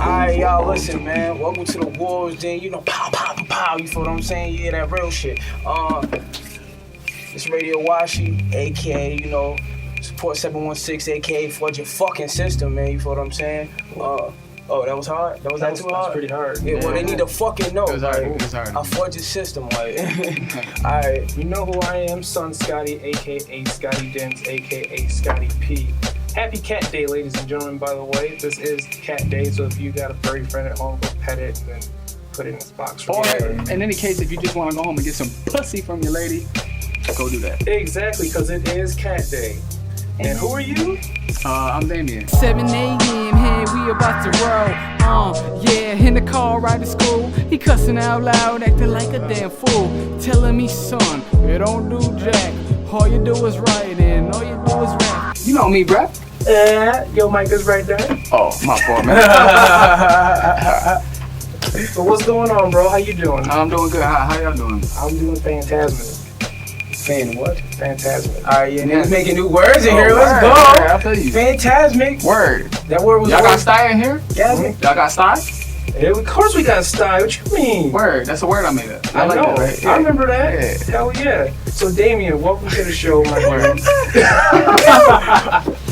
Alright, y'all, listen, man. Welcome to the wars, then, you know, pow, pow, pow, pow. You feel what I'm saying? Yeah, that real shit. It's Radio Washi, aka, you know, Support 716, aka Flood Your Fucking System, man. You feel what I'm saying? Oh, that was hard? That was too hard? That's pretty hard. Yeah, well, they need to fucking know. It was hard. I flood your system, like. Alright. You know who I am, Son Scotty, aka Scotty Dims, aka Scotty P. Happy Cat Day, ladies and gentlemen, by the way. This is Cat Day, so if you got a furry friend at home, go pet it and then put it in this box. Or, in any case, if you just want to go home and get some pussy from your lady, go do that. Exactly, because it is Cat Day. And who are you? I'm Damian. 7 a.m. here, we about to roll. Yeah, in the car ride to school. He cussing out loud, acting like a damn fool. Telling me, son, you don't do jack. All you do is write and all you do is rap. You know me, bruh. Your mic is right there. Oh, my fault, man. So what's going on, bro? How you doing? I'm doing good. How y'all doing? I'm doing fantastic. Fan what? Fantastic. Alright, yeah, niggas making new words in here. Let's go. I feel you. Fantasmic. Word. That word was Y'all got style in here? Gasmic. Y'all got style? Yeah, of course we got style. What you mean? Word. That's a word I made up. I like know. that, right? I remember that. Yeah. Hell yeah. So Damian, welcome to the show, my friend.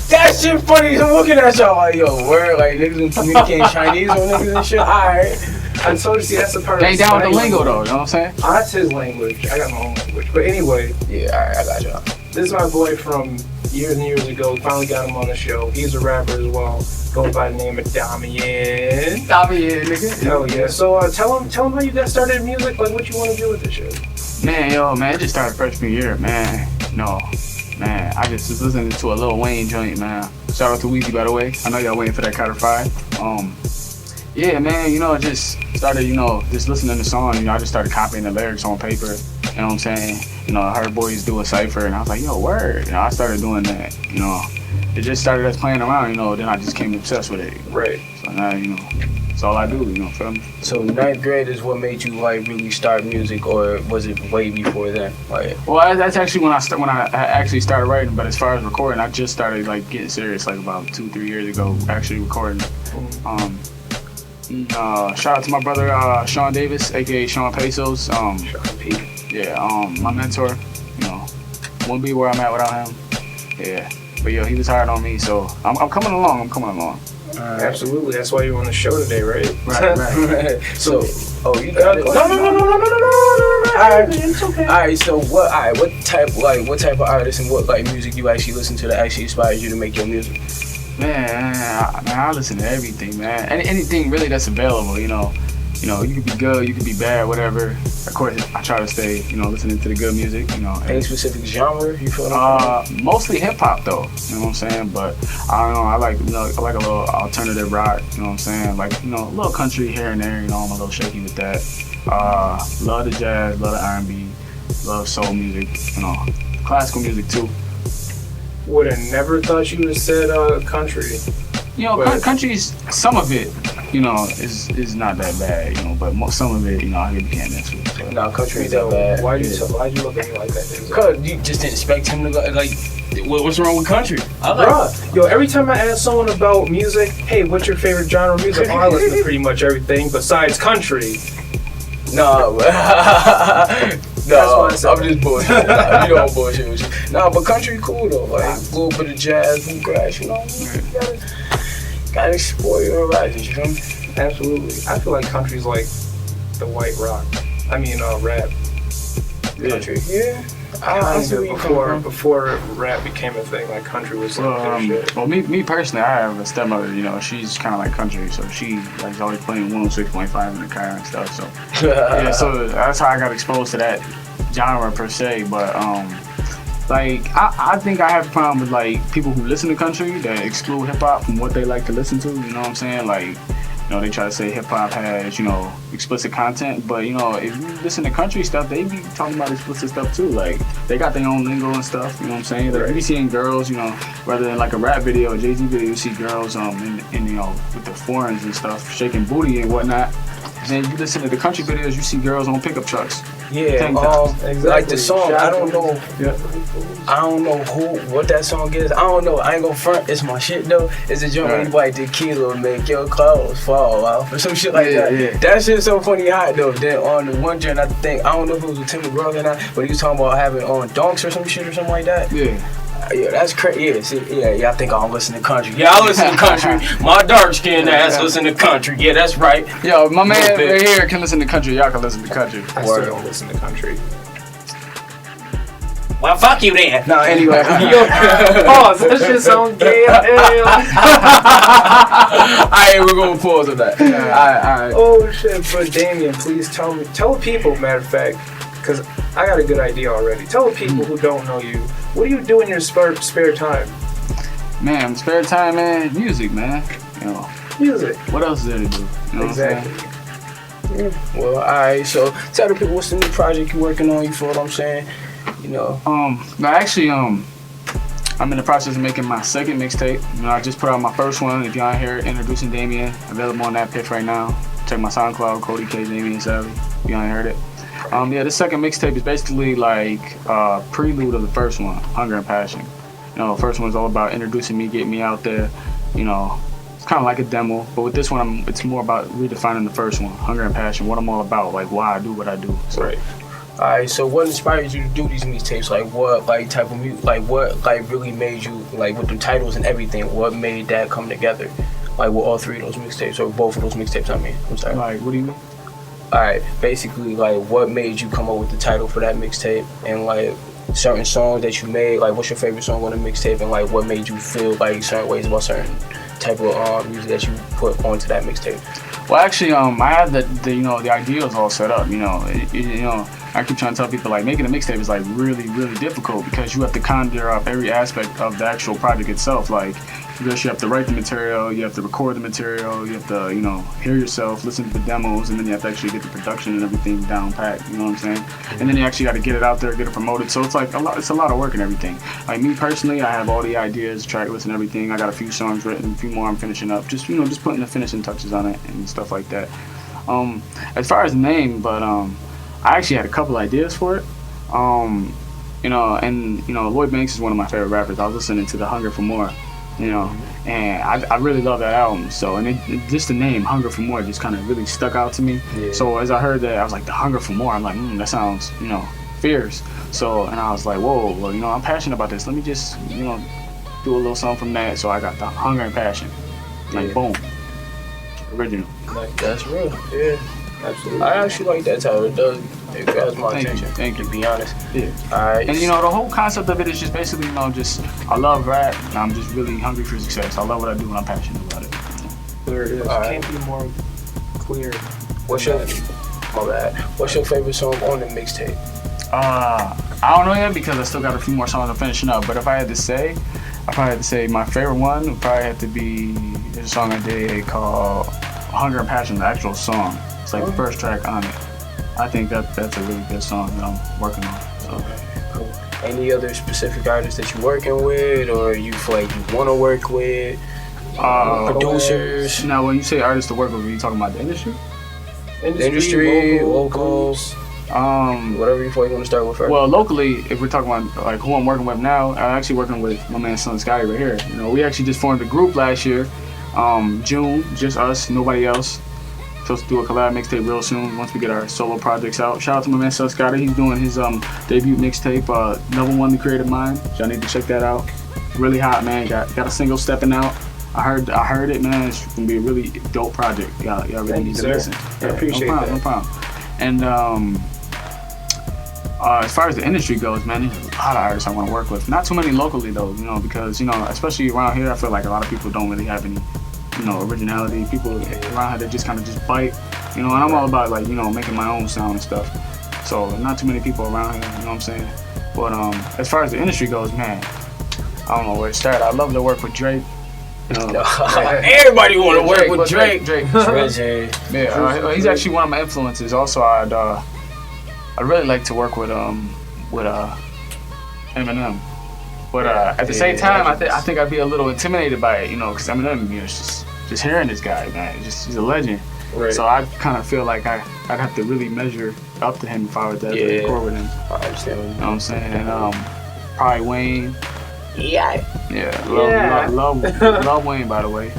That shit funny. I'm looking at y'all like, yo, word, like niggas been communicating Chinese on niggas and shit. Alright. I told you, see, that's the part They of ain't down with the slang lingo, though. language. You know what I'm saying? That's his language. I got my own language. But anyway, Yeah, alright, I got y'all. this is my boy from years and years ago. We finally got him on the show. He's a rapper as well. Goes by the name of Damian. Damian, nigga. Hell yeah. So tell him how you got started in music, like what you want to do with this shit. Man, it just started freshman year, man. Man, I just was listening to a Lil Wayne joint, man. Shout out to Weezy, by the way. I know y'all waiting for that Carter 5. Yeah, man, just started, just listening to the song. I just started copying the lyrics on paper. You know what I'm saying? I heard boys do a cipher, and I was like, yo, word. I started doing that, It just started us playing around, then I just became obsessed with it. Right. So now, it's all I do, feel me? So 9th grade is what made you like really start music, or was it way before then? Like, Well, that's actually when I actually started writing. But as far as recording, I just started like getting serious like about 2-3 years ago, actually recording. Shout out to my brother Sean Davis, aka Sean Pesos. Sean P. Yeah, my mentor. Wouldn't be where I'm at without him. Yeah, but he was hard on me, so I'm coming along. Absolutely. That's why you're on the show today, right? Right. so, you got it. No. Alright. It's okay. Alright, so what type of artists and what like music you actually listen to that actually inspires you to make your music? Man, I listen to everything, man. Anything really that's available, you could be good, you could be bad, whatever. Of course, I try to stay, listening to the good music, Any specific genre you feel like? Mostly hip hop though, you know what I'm saying? But I don't know, I like a little alternative rock, you know what I'm saying? Like, a little country here and there, I'm a little shaky with that. Love the jazz, love the R&B, love soul music, classical music too. Would have never thought you would have said country. Country's, some of it, is not that bad, but some of it, I can't mess with. So. No, country ain't that bad. Why'd you look at me like that? Cause you just didn't expect him to go, like, what's wrong with country? Bruh, every time I ask someone about music, hey, what's your favorite genre of music? I listen to pretty much everything besides country. No, I'm just bullshit. I'm bullshit with you. Nah, but country cool though. Like a little bit of jazz, bluegrass, You gotta explore your horizons. You feel me? Absolutely. I feel like country's like the white rock. Rap. Country. Yeah. I see where you come from. Before rap became a thing, like country was like shit. Well, me personally, I have a stepmother. She's kind of like country, so she like always playing 106.5 in the car and stuff. So yeah, so that's how I got exposed to that genre per se. But I think I have a problem with like people who listen to country that exclude hip hop from what they like to listen to. You know what I'm saying? Like, they try to say hip hop has, explicit content, but if you listen to country stuff, they be talking about explicit stuff too. Like, they got their own lingo and stuff. You know what I'm saying? Like, you be seeing girls, whether in like a rap video or Jay-Z video, you see girls in with the foreigns and stuff, shaking booty and whatnot. Then you listen to the country videos, you see girls on pickup trucks. Yeah, Tank tops. like the song. I don't know. Yeah. I don't know what that song is. I don't know. I ain't gonna front. It's my shit though. It's a joint where you like tequila make your clothes fall off or some shit like that. Yeah. That shit's so funny hot though. Then on the one joint, I don't know if it was with Tim McGraw or not, but he was talking about having on donks or some shit or something like that. Yeah. Yeah, that's crazy. Yeah, see, yeah. I think I don't listen to country. Yeah, I listen to country. My dark skinned ass listen to country. Yeah, that's right. Yo, my man right here can listen to country. Y'all can listen to country. I still don't listen to country. Well, fuck you then. No, anyway. Yo, pause. That shit sound gay. Alright, we're gonna pause on that. Alright. Oh shit, but Damian, please tell the people, matter of fact, because I got a good idea already. Tell the people who don't know you, what do you do in your spare time? Man, spare time, man, music, man. You know, Music. what else is there to do? You know Exactly. What Well, alright, so tell the people what's the new project you're working on, you feel what I'm saying? You know. No, actually, I'm in the process of making my second mixtape. You know, I just put out my first one. If y'all ain't hear it, Introducing Damian, available on that pitch right now. Check my SoundCloud, Cody K, Damian Savvy. If y'all ain't heard it. Yeah, the second mixtape is basically like a prelude of the first one, Hunger and Passion. You know, the first one's all about introducing me, getting me out there. You know, it's kind of like a demo, but with this one, it's more about redefining the first one, Hunger and Passion, what I'm all about, like why I do what I do. So, Right. Alright, so what inspired you to do these mixtapes? Like what type of music, like what really made you, like with the titles and everything, what made that come together? Like with all three of those mixtapes, or both of those mixtapes, I mean. I'm sorry. like, what do you mean? Alright, basically like what made you come up with the title for that mixtape, and like certain songs that you made, like what's your favorite song on the mixtape, and like what made you feel like certain ways about certain type of music that you put onto that mixtape? Well, actually, I had the ideas all set up. You know, I keep trying to tell people like making a mixtape is like really, really difficult because you have to conjure up every aspect of the actual project itself. Like, you have to write the material, you have to record the material, you have to, hear yourself, listen to the demos, and then you have to actually get the production and everything down packed. You know what I'm saying? And then you actually got to get it out there, get it promoted. So it's like it's a lot of work and everything. Like me personally, I have all the ideas, track list and everything. I got a few songs written, a few more I'm finishing up. Just putting the finishing touches on it and stuff like that. As far as the name, but I actually had a couple ideas for it. Lloyd Banks is one of my favorite rappers. I was listening to the Hunger for More, and I really love that album. So, and just the name Hunger for More just kind of really stuck out to me. Yeah. So as I heard that, I was like, the Hunger for More. I'm like, that sounds, fierce. So, and I was like, whoa, well, I'm passionate about this. Let me just, do a little something from that. So I got the Hunger and Passion. Like, boom. Original. Like, that's real. Yeah. Absolutely. I actually like that title. It grabs my attention. Thank you. To be honest. Yeah. Alright. And the whole concept of it is just basically, I love rap and I'm just really hungry for success. I love what I do and I'm passionate about it. There it is. Right. Can't be more clear. What's your favorite song on the mixtape? I don't know yet because I still got a few more songs I'm finishing up. But if I had to say, my favorite one would probably have to be a song I did called Hunger and Passion, the actual song. It's like the first track on it. I think that's a really good song that I'm working on. So. Okay, cool. Any other specific artists that you're working with, or you feel like you want to work with? Producers? Now, when you say artists to work with, are you talking about the industry? Industry, locals. Whatever you feel like you want to start with first. Well, locally, if we're talking about like who I'm working with now, I'm actually working with my man Son Scotty right here. We actually just formed a group last year. June, just us, nobody else. Supposed to do a collab mixtape real soon once we get our solo projects out. Shout out to my man Son Scotty. He's doing his debut mixtape, Level 1 The Creative Mind. Y'all need to check that out. Really hot, man. Got a single stepping out. I heard it, man. It's gonna be a really dope project. Y'all really need to listen. I appreciate that. No problem. And as far as the industry goes, man, there's a lot of artists I want to work with. Not too many locally though, because especially around here, I feel like a lot of people don't really have any, originality. People around here they just kind of just bite, and I'm all about like making my own sound and stuff. So not too many people around here, you know what I'm saying? But as far as the industry goes, man, I don't know where to start. I love to work with Drake. Everybody want to work with Drake. Drake. Yeah, he's actually one of my influences. Also, I'd really like to work with Eminem. But at the same time, I think I'd be a little intimidated by it, because Eminem, just hearing this guy, man, he's a legend. Right. So I kind of feel like I'd have to really measure up to him if I were to ever record with him. I understand. You know what I'm saying? And probably Wayne. Yeah. Yeah. Love Wayne, by the way.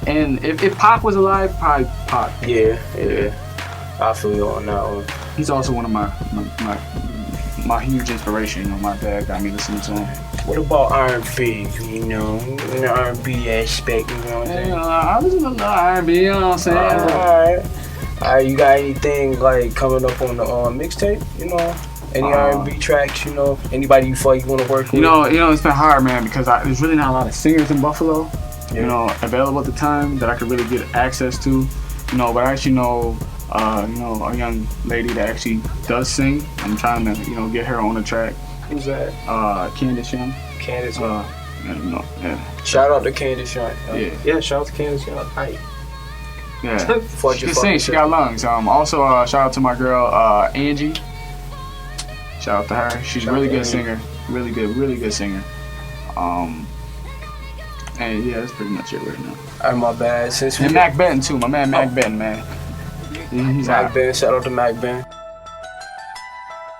And if Pac was alive, probably Pac. Yeah. I feel you on that one. He's also one of my huge inspiration. You know, my dad got me listening to him. What about R&B? You know, in the R&B aspect, you know what I'm saying? I listen to R&B, you know what I'm saying? Alright, you got anything like coming up on the mixtape? You know, any R&B tracks? You know, anybody you feel like you want to work with? You know, it's been hard, man, because there's really not a lot of singers in Buffalo. You know, available at the time that I could really get access to. You know, but I actually know, a young lady that actually does sing. I'm trying to, get her on the track. Who's that? Candace Young. Candace Young. Shout out to Candace Young. Yeah, shout out to Candace Young. Hi. Yeah. She can sing. She got lungs. Also, shout out to my girl Angie. Shout out to her. She's a really good singer. Really good singer. And yeah, that's pretty much it right now. Alright, my bad. And Mac Benton too. My man Mac Benton, man. He's Mac Ben. Shout out to Mac Ben.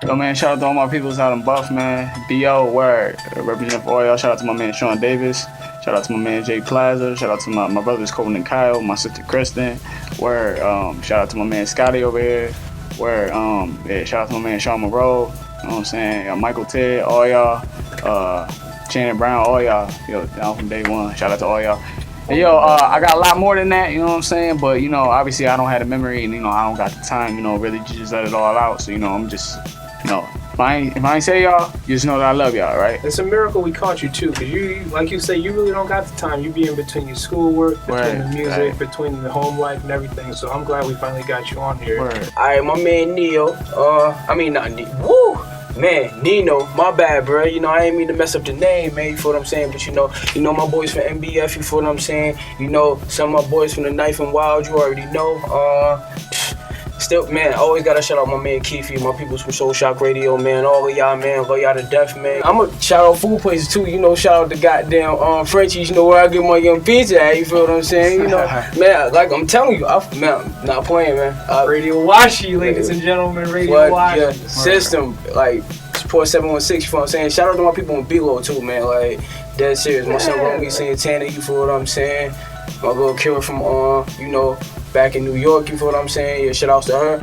Yo, man, shout out to all my peoples out in Buff, man. B.O. Word. Representing for all y'all. Shout out to my man Sean Davis. Shout out to my man Jay Plaza. Shout out to my brothers Colton and Kyle. My sister Kristen. Word. Shout out to my man Scotty over here. Word. Shout out to my man Sean Monroe. You know what I'm saying? Michael Ted, all y'all. Shannon Brown, all y'all. Yo, down from day one. Shout out to all y'all. And yo, I got a lot more than that, you know what I'm saying? But, obviously I don't have the memory and, I don't got the time, really just let it all out. So, I'm just, if I ain't say y'all, you just know that I love y'all, right? It's a miracle we caught you too, because you, like you say, you really don't got the time. You be in between your schoolwork, between the music, between the home life and everything. So I'm glad we finally got you on here. Alright, my man Neo. Not Neo. Woo! Man, Nino, my bad, bro. I ain't mean to mess up the name, man. You feel what I'm saying? But you know my boys from MBF. You feel what I'm saying? Some of my boys from the Knife and Wild. You already know. Still, man, I always gotta shout out my man Keefe, my peoples from Soul Shock Radio, man. All of y'all, man, love y'all to death, man. I'ma shout out food places too. Shout out the goddamn Frenchies. Where I get my young pizza at. You feel what I'm saying? Man, like I'm telling you, I'm not playing, man. Radio Washi, ladies and gentlemen, Radio Washi. Yeah, system, like support 716. You feel what I'm saying? Shout out to my people in Below too, man. Like dead serious. My son Romy Santana. You feel what I'm saying? My little killer from back in New York, you feel what I'm saying? Yeah, shout outs to her.